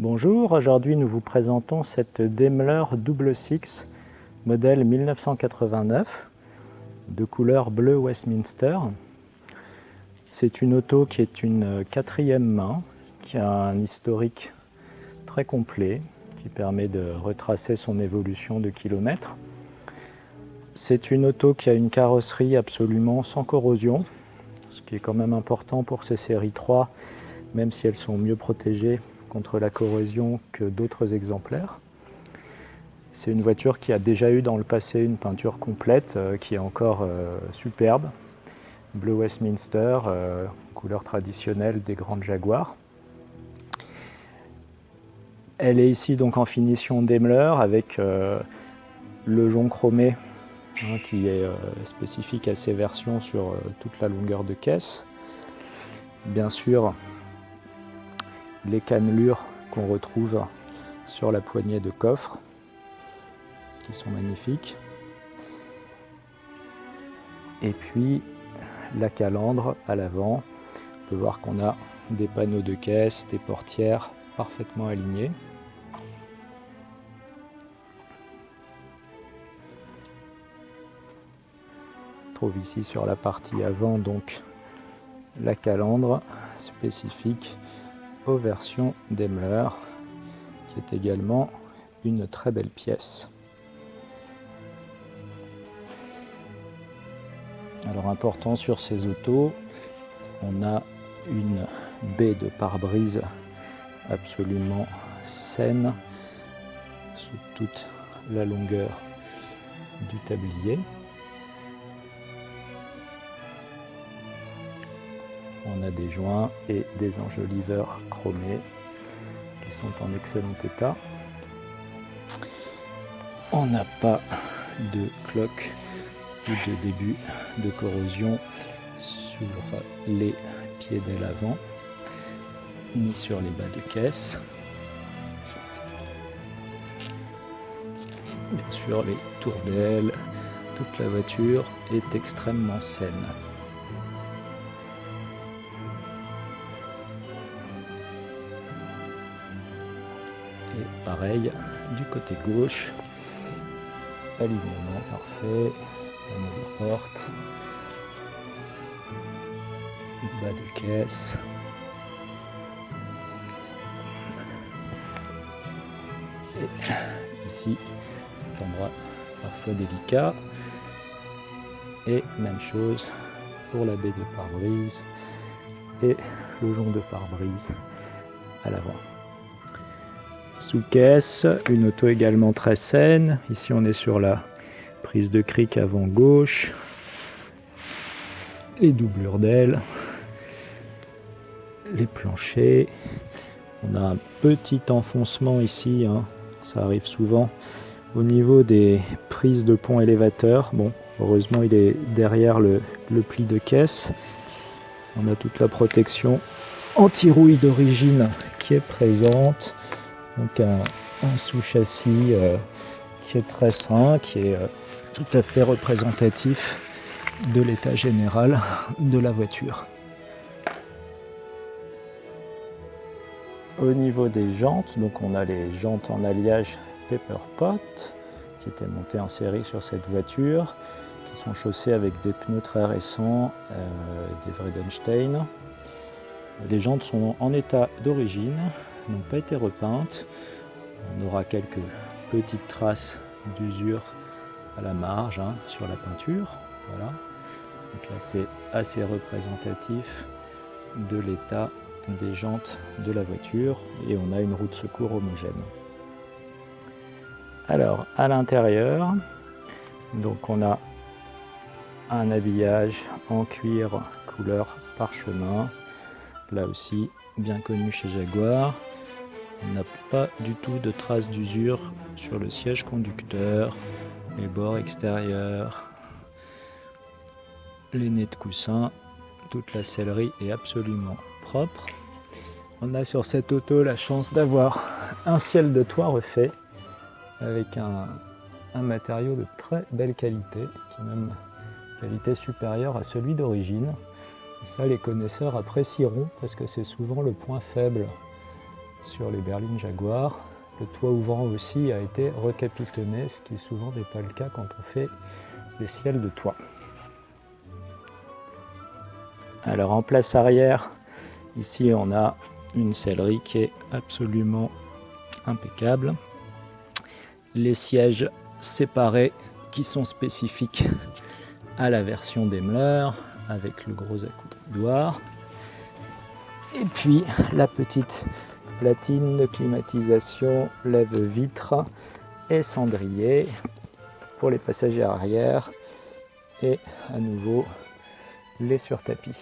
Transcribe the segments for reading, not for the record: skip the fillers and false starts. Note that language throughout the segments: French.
Bonjour, aujourd'hui nous vous présentons cette Daimler Double Six modèle 1989 de couleur bleu Westminster. C'est une auto qui est une quatrième main, qui a un historique très complet, qui permet de retracer son évolution de kilomètres. C'est une auto qui a une carrosserie absolument sans corrosion, ce qui est quand même important pour ces séries 3, même si elles sont mieux protégées contre la corrosion que d'autres exemplaires. C'est une voiture qui a déjà eu dans le passé une peinture complète qui est encore superbe. Bleu Westminster, couleur traditionnelle des grandes Jaguars. Elle est ici donc en finition Daimler avec le jonc chromé qui est spécifique à ces versions sur toute la longueur de caisse. Bien sûr, les cannelures qu'on retrouve sur la poignée de coffre, qui sont magnifiques. Et puis la calandre à l'avant. On peut voir qu'on a des panneaux de caisse, des portières parfaitement alignées. On trouve ici sur la partie avant donc la calandre spécifique aux versions Daimler, qui est également une très belle pièce. Alors important sur ces autos, on a une baie de pare-brise absolument saine sous toute la longueur du tablier. On a des joints et des enjoliveurs chromés qui sont en excellent état. On n'a pas de cloque ou de début de corrosion sur les pieds d'aile avant, ni sur les bas de caisse. Bien sûr, les tours d'aile, toute la voiture est extrêmement saine. Et pareil, du côté gauche, alignement parfait, panneau de porte, bas de caisse. Et ici, cet endroit parfois délicat. Et même chose pour la baie de pare-brise et le jonc de pare-brise à l'avant. Sous caisse, une auto également très saine. Ici on est sur la prise de cric avant gauche, les doublures d'ailes, les planchers. On a un petit enfoncement ici, ça arrive souvent au niveau des prises de pont élévateur. Bon, heureusement il est derrière le pli de caisse. On a toute la protection anti-rouille d'origine qui est présente. Donc un sous-châssis qui est très sain, qui est tout à fait représentatif de l'état général de la voiture. Au niveau des jantes, donc on a les jantes en alliage Pepper Pot qui étaient montées en série sur cette voiture, qui sont chaussées avec des pneus très récents, des Vredestein. Les jantes sont en état d'origine, n'ont pas été repeintes. On aura quelques petites traces d'usure à la marge sur la peinture. Voilà. Donc là c'est assez représentatif de l'état des jantes de la voiture et on a une roue de secours homogène. Alors à l'intérieur, donc on a un habillage en cuir couleur parchemin, là aussi bien connu chez Jaguar. On n'a pas du tout de traces d'usure sur le siège conducteur, les bords extérieurs, les nez de coussin, toute la sellerie est absolument propre. On a sur cette auto la chance d'avoir un ciel de toit refait avec un matériau de très belle qualité, qui est même qualité supérieure à celui d'origine. Ça, les connaisseurs apprécieront parce que c'est souvent le point faible sur les berlines Jaguar. Le toit ouvrant aussi a été recapitonné, ce qui souvent n'est pas le cas quand on fait des ciels de toit. Alors en place arrière, ici on a une sellerie qui est absolument impeccable. Les sièges séparés qui sont spécifiques à la version Daimler avec le gros accoudoir. Et puis la petite platine de climatisation lève-vitre et cendrier pour les passagers arrière et à nouveau les surtapis.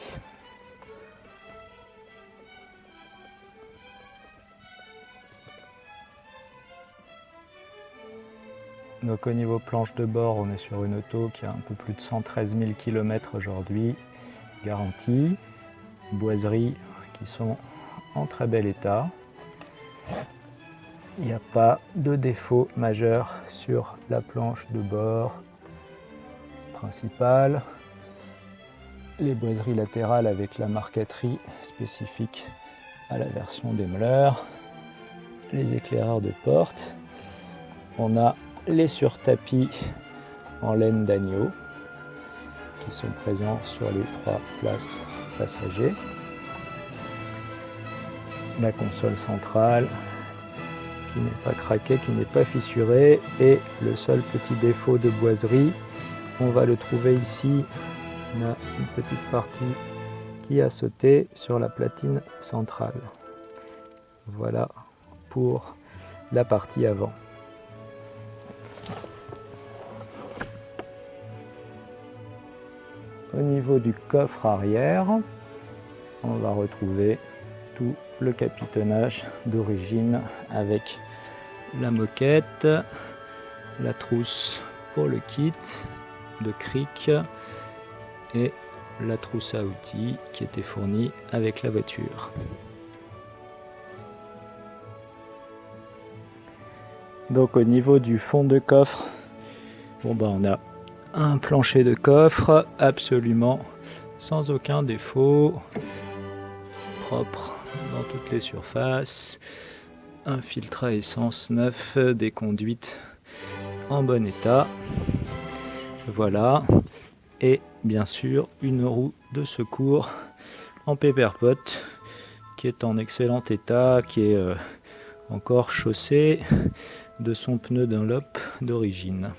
Donc au niveau planche de bord, on est sur une auto qui a un peu plus de 113 000 km aujourd'hui, garantie, boiseries qui sont en très bel état. Il n'y a pas de défaut majeur sur la planche de bord principale. Les boiseries latérales avec la marqueterie spécifique à la version Daimler. Les éclaireurs de porte. On a les surtapis en laine d'agneau qui sont présents sur les 3 places passagers. La console centrale qui n'est pas craquée, qui n'est pas fissurée, et le seul petit défaut de boiserie, on va le trouver ici. On a une petite partie qui a sauté sur la platine centrale. Voilà pour la partie avant. Au niveau du coffre arrière, on va retrouver tout le capitonnage d'origine avec la moquette, la trousse pour le kit de cric et la trousse à outils qui était fournie avec la voiture. Donc au niveau du fond de coffre, on a un plancher de coffre absolument sans aucun défaut, propre dans toutes les surfaces, un filtre à essence neuf, des conduites en bon état, voilà, et bien sûr une roue de secours en paper pot qui est en excellent état, qui est encore chaussée de son pneu Dunlop d'origine.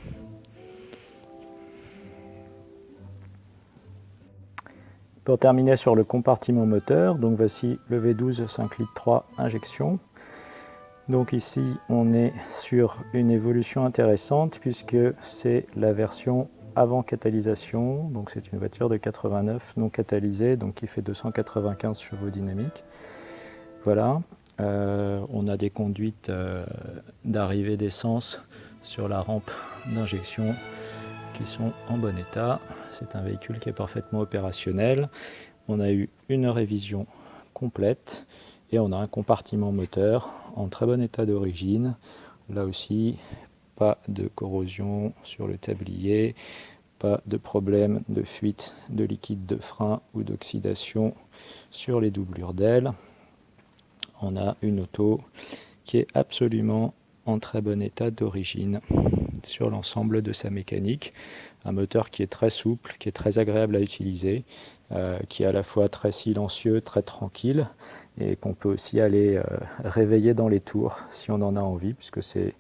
Pour terminer sur le compartiment moteur, donc voici le V12 5 litres 3 injection. Donc ici on est sur une évolution intéressante puisque c'est la version avant catalysation, donc c'est une voiture de 89 non catalysée, donc qui fait 295 chevaux dynamiques. Voilà, on a des conduites d'arrivée d'essence sur la rampe d'injection qui sont en bon état. C'est un véhicule qui est parfaitement opérationnel. On a eu une révision complète et on a un compartiment moteur en très bon état d'origine. Là aussi, pas de corrosion sur le tablier, pas de problème de fuite de liquide de frein ou d'oxydation sur les doublures d'ailes. On a une auto qui est absolument en très bon état d'origine sur l'ensemble de sa mécanique. Un moteur qui est très souple, qui est très agréable à utiliser, qui est à la fois très silencieux, très tranquille, et qu'on peut aussi aller réveiller dans les tours si on en a envie, puisque c'est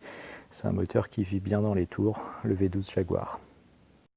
un moteur qui vit bien dans les tours, le V12 Jaguar.